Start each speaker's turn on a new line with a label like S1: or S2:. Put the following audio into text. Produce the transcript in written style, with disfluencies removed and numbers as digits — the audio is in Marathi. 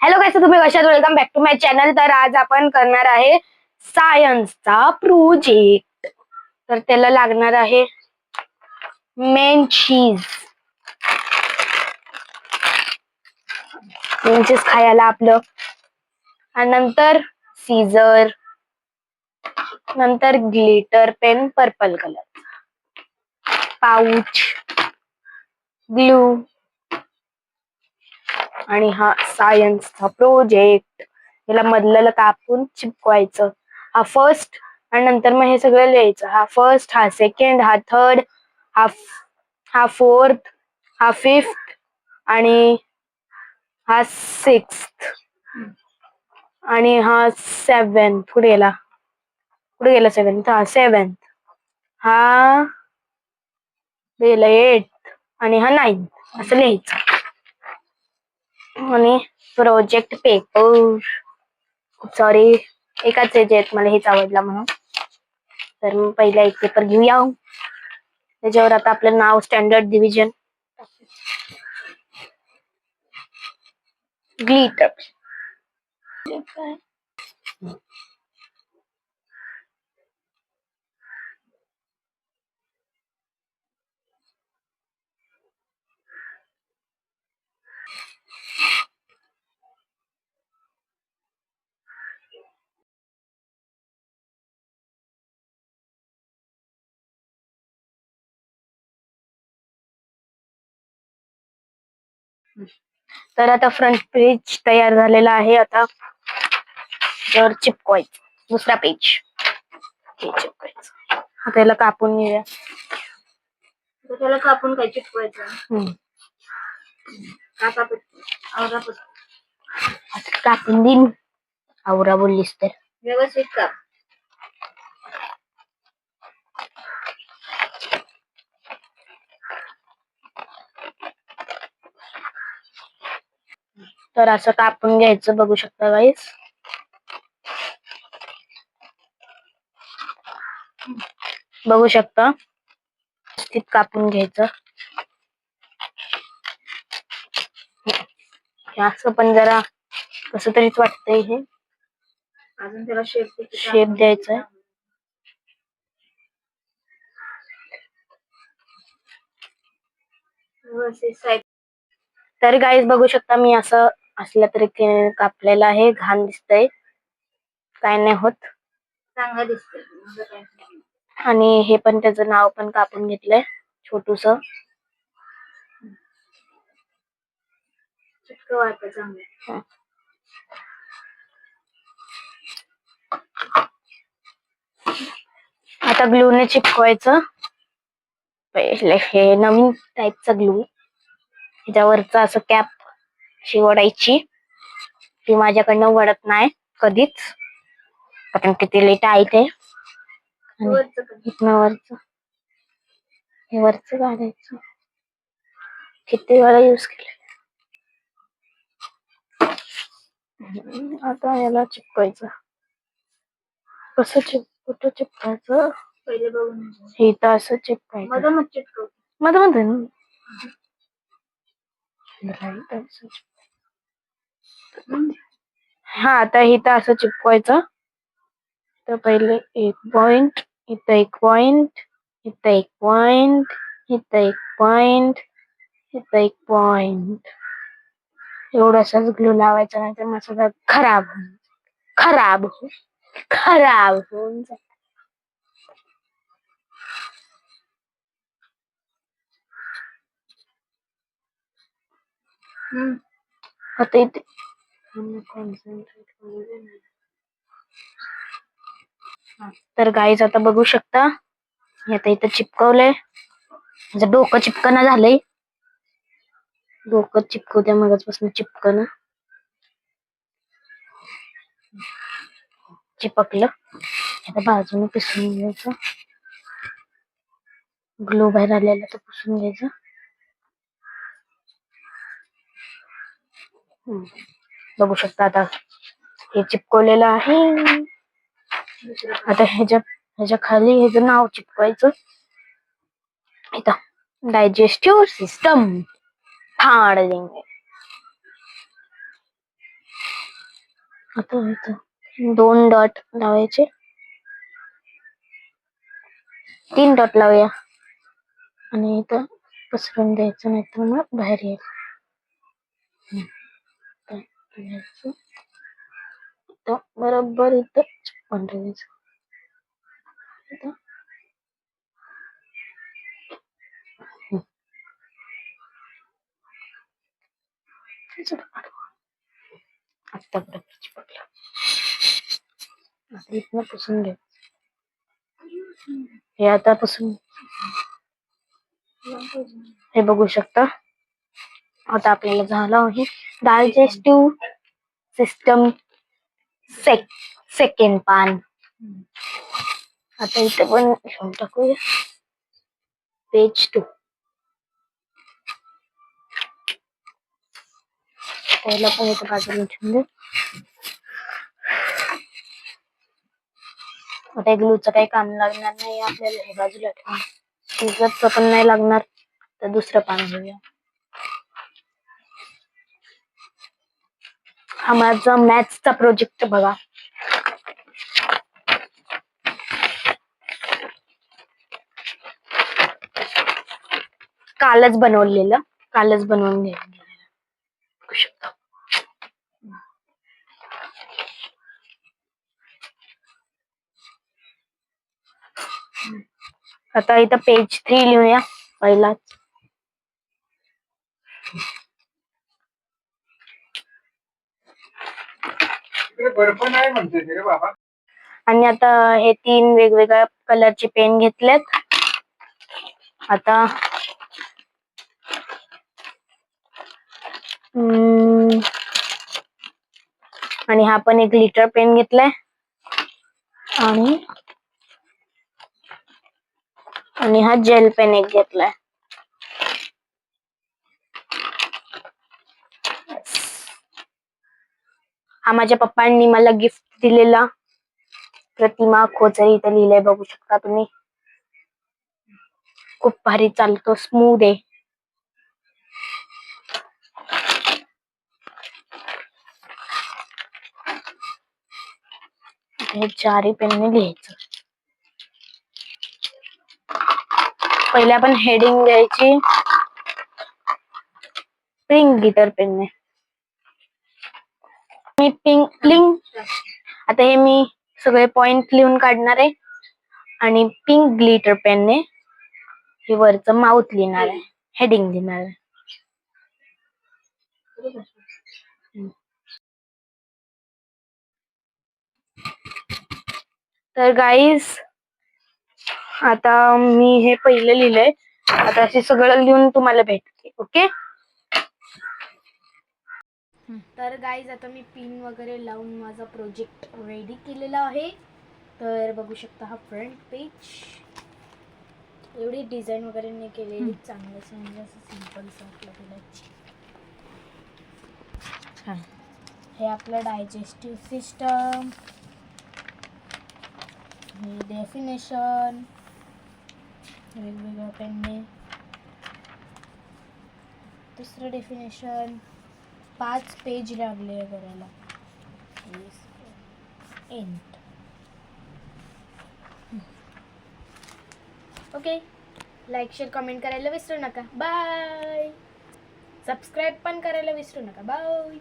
S1: हॅलो गाइस, तुम्ही कशात? Welcome back to my channel. तर आज आपण करणार आहे सायन्सचा प्रोजेक्ट. तर त्याला लागणार आहे मेन चीज. मेन चीज खायला आपलं, आणि नंतर सीझर, नंतर glitter pen purple colour, pouch, glue आणि हा सायन्सचा प्रोजेक्ट. याला मधलं कापून चिपकवायचं. हा फर्स्ट, आणि नंतर मग हे सगळं लिहायचं. हा फर्स्ट, हा सेकंड, हा थर्ड, हा फोर्थ, हा फिफ्थ, आणि हा सिक्स्थ, आणि हा सेवेंथ. पुढे गेला सेवेंथ. हा सेवेंथ, हा गेला एट, आणि हा नाईन्थ. असं लिहायचं. आणि प्रोजेक्ट पेपर, सॉरी, एकाच आहेत, मला हेच आवडला म्हणून. तर मग पहिला एक पेपर घेऊया. त्याच्यावर आता आपलं नाव स्टँडर्ड डिव्हिजन, ग्लिटर. तर आता फ्रंट पेज तयार झालेला आहे. आता त्यावर चिपकवायचं दुसरा पेज. हे चिपकवायचं. आता याला कापून घेऊया.
S2: त्याला कापून काय चिटकवायचं?
S1: कापून देईन. आवरा बोललीस तर
S2: व्यवस्थित काप.
S1: तर असं कापून घ्यायचं. बघू शकता गाईस. बघू शकता, व्यवस्थित कापून घ्यायचं. असं पण जरा कसं तरीच वाटतंय. हे
S2: अजून त्याला
S1: शेप द्यायचा. तर गाईज बघू शकता, मी असं असल्या तरीके कापलेलं आहे. घाण दिसतंय, काय नाही होत,
S2: चांगलं दिसतंय.
S1: आणि हे पण त्याचं नाव पण कापून घेतलंय छोटूस.
S2: चिटकवायचं चांगलं.
S1: आता ग्लूने चिपकवायचं. पहिले हे नवीन टाईपचा ग्लू, ह्याच्यावरच असं कॅप अशी वडायची. ती माझ्याकडनं वडत नाही कधीच, कारण किती लेट आहे ते. हे वरच काढायचं. किती वेळा यूज केलं. आता याला चिपकायचं. कसं कुठं चिपकायचं
S2: पहिले बघून.
S1: हे तर असं चिपकायचं.
S2: मधोमध चिटकव.
S1: मध्ये हा, आता इथं असं चिपकवायचं. तर पहिले एक पॉइंट, इथं एक पॉइंट, इथं एक पॉइंट, इथं एक पॉइंट, इथं एक पॉइंट. एवढासाच ग्लू लावायचा, नाही तर मग सगळं खराब होऊन जाईल. आता इथे तर गाईज आता बघू शकता, आता इथं चिपकवलंय. म्हणजे डोकं चिपकणं झालंय. डोकं चिपकू द्या, मगचपासून चिपकणं चिपकलं. आता बाजूने पुसून घ्यायचं. ग्लू बाहेर आलेला तर पुसून घ्यायचं. बघू शकता आता हे चिपकवलेलं आहे. आता ह्याच्या खाली ह्याचं नाव चिपकवायचं. इथं डायजेस्टिव्ह सिस्टम फाड़ देंगे. आता इथं 2 डॉट लावायचे, 3 डॉट लावूया आणि इथं पसरून द्यायचं, नाही तर मग बाहेर येईल. इथं घ्यायचं. इथं बरोबर इथं चिपकून ठेवायचं. इथं. आता बरोबर चिपकलं. आता इथनं पुसून घे. हे आता पुसून हे बघू शकता. आता आपल्याला झालं आहे डायजेस्टिव्ह सिस्टम सेकंड पान. आता इथे पण घेऊन टाकूया पेज 2. पहिला पण इथे बाजूला ठेवून दे. आता ग्लूचं काही काम लागणार नाही आपल्याला, हे बाजूला ठेवून. सिझरचं पण नाही लागणार, तर दुसरं पान घेऊया. हा माझा मॅथ्सचा प्रोजेक्ट बघा. कालच बनवून घ्यायला बघू शकता. आता इथं पेज 3 लिहूया पहिलाच.
S3: बर्फ नाही म्हणते रे बाबा.
S1: आणि आता हे 3 वेगवेगळ्या कलरचे पेन घेतलेत. आता आणि हा पण एक ग्लिटर पेन घेतलाय, आणि हा जेल पेन एक घेतलाय. हा माझ्या पप्पांनी मला गिफ्ट दिलेला प्रतिमा खोचरी इथे लिहिलंय बघू शकता तुम्ही. खूप भारी चालतो, स्मूथ आहे. हे 4 पेनने लिहायचं. पहिले आपण हेडिंग द्यायची पिंक ग्लिटर पेनने. मी आता हे मी सगळे पॉइंट लिहून काढणार आहे आणि पिंक ग्लिटर पेनने हे वरचं माउथ लिहिणार आहे, हेडिंग लिहिणार आहे. तर गाईज आता मी हे पहिलं लिहिलंय, आता असे सगळं लिहून तुम्हाला भेटते. ओके. तर गाईज आता मी पिन वगैरे लावून माझा प्रोजेक्ट रेडी केलेला आहे. तर बघू शकता हा फ्रंट पेज. एवढी डिझाईन वगैरे नाही केलेली, चांगलं म्हणजे असं सिंपल केलं. हे आपलं डायजेस्टिव्ह सिस्टम, हे डेफिनेशन वेगवेगळ्या पेनने, दुसरं डेफिनेशन, 5 पेज लागले करायला. End. Okay. Like share comment करायला विसरू नका. बाय. सबस्क्राईब पण करायला विसरू नका. बाय.